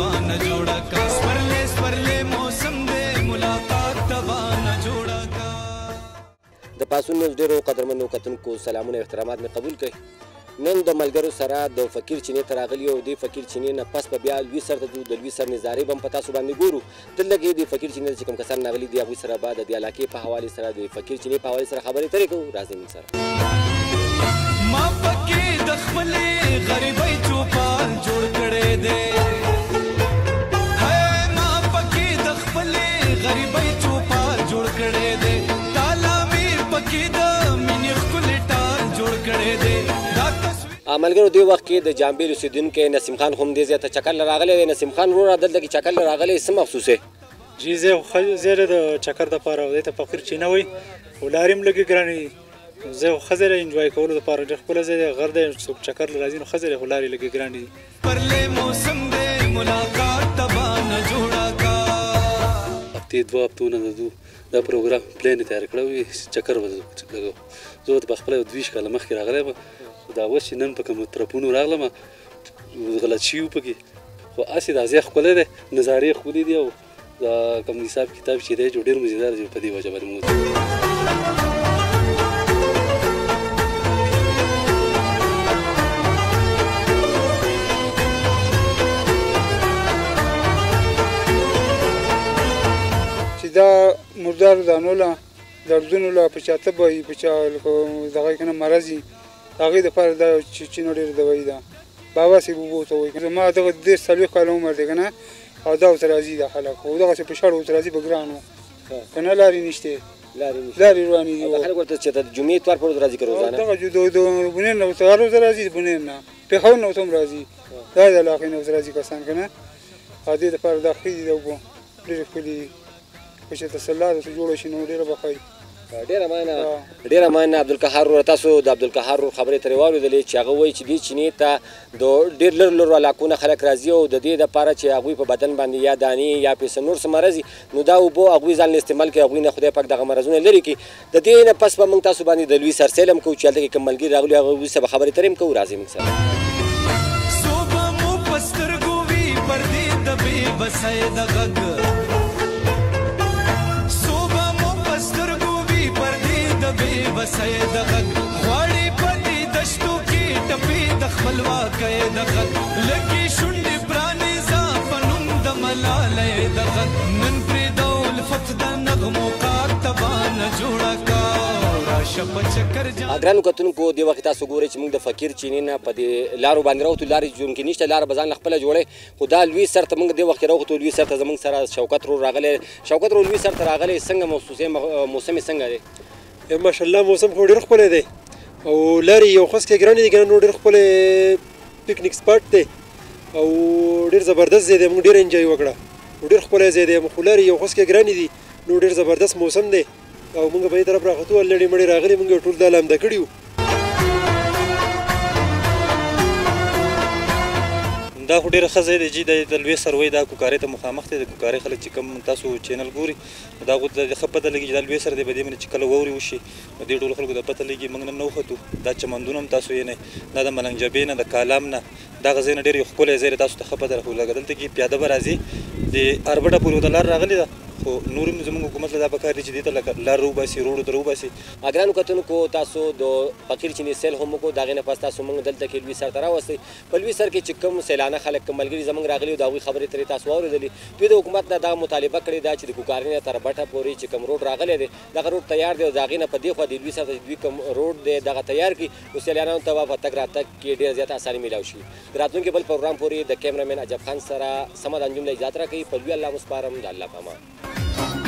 تبا نه جوړه کا سپرلې موسم دې ملاقات تبا نه جوړه کا. د پاسون نیوز ډیرو قدرمنو کتونکو سلامونه او احترامات مې قبول کړئ. نن د ملګرو سره د فقیر چینې ته راغلي او د فقیر چینې نه پس به بیا لوی سر ته ځو. د لوی سر نظارې به هم په تاسو باندې ګورو. دلته کې د فقیر چینې چې کوم کسان راغلي دي هغوی سره به د دې علاقې په حوالې سره د فقیر چینې په حوالې سره خبرې اترې کوو. راځئ موږ سره. ما پکې د خپلې غریبۍ چوپال جوړ کړی دی. ما پکې د خپلې غریبۍ چوپال جوړ کړی دی. تالا مې پکې د مینې ښکلې ټال جوړ کړی دی. ملګرو دې وخت کې د جامبیل اوسېدونکی نسیم خان خو هم دې ځای ته چکر له راغلی دی. نسیم خان وروره دلته کې چکر له راغلی څه محسوس یې؟ جی زه د چکر دپاره دی ته فقیر چینه وایي خو لارې هم لږې ګرانې دي. زه خو ښه ځای د انجوای کولو دپاره ډېر ښکلی ځای دی. غر دی څوک چکر له راځي نو ښه ځای دی خو لارې لږې ګرانې دي. پرلې موسم دی ملاقات تبا نه جوړه کا. هفتې 2 هفتو نه د دا پروګرام پلان یې تیار کړی وي چکر به لګوو. زه ورته پخپله 22 کاله مخکې راغلی یم. دا اوس چې نن په کوم طرفونو راغلم غلط شوي وو پکې خو هسې دا ځای ښکلی دی نظارې ښکلي دي او دا کوم حساب کتاب چې دی ډېر مزیدار دی په دې وجه باندې موږ چې دا مردارو دانو له دردونو له په چا تبه وي په چا دغه که نه مرض وي د هغې دپاره دا چینه ډېره دوایي ده. بابا صاحب اوبو ته وایي زما دغه 40 کاله عمر دی که نه او دا ورته راځي دا خلک خو دغسې په شاړو ورته راځي په ګران وو که نه لارې نشتې لارې روانې دي. خلک ورته چې د جمعې اتوار پر ورځ راځي که روزانه دغه د بنیر نه ورته هر ورځ راځي د بنیر نه پېښور نه ورته هم راځي دا د علاقې نه ورته راځي کسان که نه او دې دپاره دا ښه دي د اوبو ډېرې ښکلي دي خو چې تسلا درته جوړه شي نو ډېره به ښه وي. ډېره مننه عبدالقهار وروره. تاسو د عبدالقهار ورور خبرې ترې واورېدلې چې هغه وایي چې دې چینې ته د ډېر لرو علاقو نه خلک راځي او د دې دپاره چې هغوی په بدن باندې یا دانې یا پیسه نور څه مرض وي نو دا اوبه هغوی ځان له استعمال کوي. هغوی نه خدای پاک دغه مرضونه لرې کړي. د دې نه پس به موږ تاسو باندې د لوی سر سیل هم کوو چې هلته کې کوم ملګري راغلي هغوی سره به خبرې اترې هم کوو. راځئ موږ سره. صوبه مو په سترګو وي پردې د بې بسۍ د غږ بسای د غږ غواړي په دې دشتو کې ټپې د خپلواکۍ د غږ لکې شونډې پرانیزه په نوم د ملالۍ د غږ نن پرېږده الفت د نغمو کار تبا نه جوړه کا. ګرانو کتونکو دې وخت تاسو ګورئ چې موږ د فقیر چینې نه په دې لارو باندې راوتو. لارې جوړونکې نشته لاره به ځان له خپله جوړئ خو دا لوی سر ته موږ دې وخت کې راوختو. لوی سر ته زموږ سره شوکت ورور راغلی. شوکت ورور لوی سر ته راغلی څنګه محسوس یې موسم یې څنګه دی؟ ماشاءالله موسم خو ډېر ښکلی دی او لارې یو خاص کې ګرانې دي که نه نو ډېر ښکلی پکنیک سپاټ دی او ډېر زبردست ځای دی. موږ ډېر انجوای وکړه او ډېر ښکلی ځای دی خو لارې یو خاص کې ګرانې دي نو ډېر زبردست موسم دی او موږ په دې طرف راختو لړې مړې راغلي موږ ټول دا لامده کړي وو. دا خو ډېره ښه ځای دی چې د لوی سر وایي دا کوکارۍ ته مخامخ دی. د کوکارۍ خلک چې کوم تاسو چینل ګوري دا هغو ته ښه پته لګي چې دا لوی سر دی په دې باندې چې کله واورې وشي نو دې ټولو خلکو ته پته لګي. موږ نن نه وختو دا چمندونه هم تاسو یې نه دا د ملنګ جبې نه د کالام نه دغه ځای نه ډېر یو ښکلی ځای دی تاسو ته ښه پته راخو لګه. دلته کې پیاده به راځي د اربټه پورې ورته لار راغلې ده خو نور هم زموږ حکومت له دا پکار دي چې دې ته لکه لار راوباسي روډو ته راوباسي. ګرانو کتونکو تاسو د فقیر چینې سیل هم وکړو. د هغې نه پس تاسو موږ دلته کې لوی سر ته راوستئ. په لوی سر کې چې کوم سیلانه خلک کوم ملګري زموږ راغلي او د هغوی خبرې ترې تاسو واورېدلې. دوی د حکومت نه دغه مطالبه کړې ده چې د کوکارۍ نه تر بټه پورې چې کوم روډ راغلی دی دغه روډ تیار دی او د هغې نه په دې خوا د لوی سر ته چې دوی کوم روډ دی دغه تیار کړي نو سیلانیانو ته به په تګ راتګ کې ډېره زیاته اساني میلاو شي. د راتلونکي بل پروګرام پورې د کیمرامین عجب خان سره سمه د انجام له اجازت راکوي. په لوی الله مو سپارم. د الله په امان.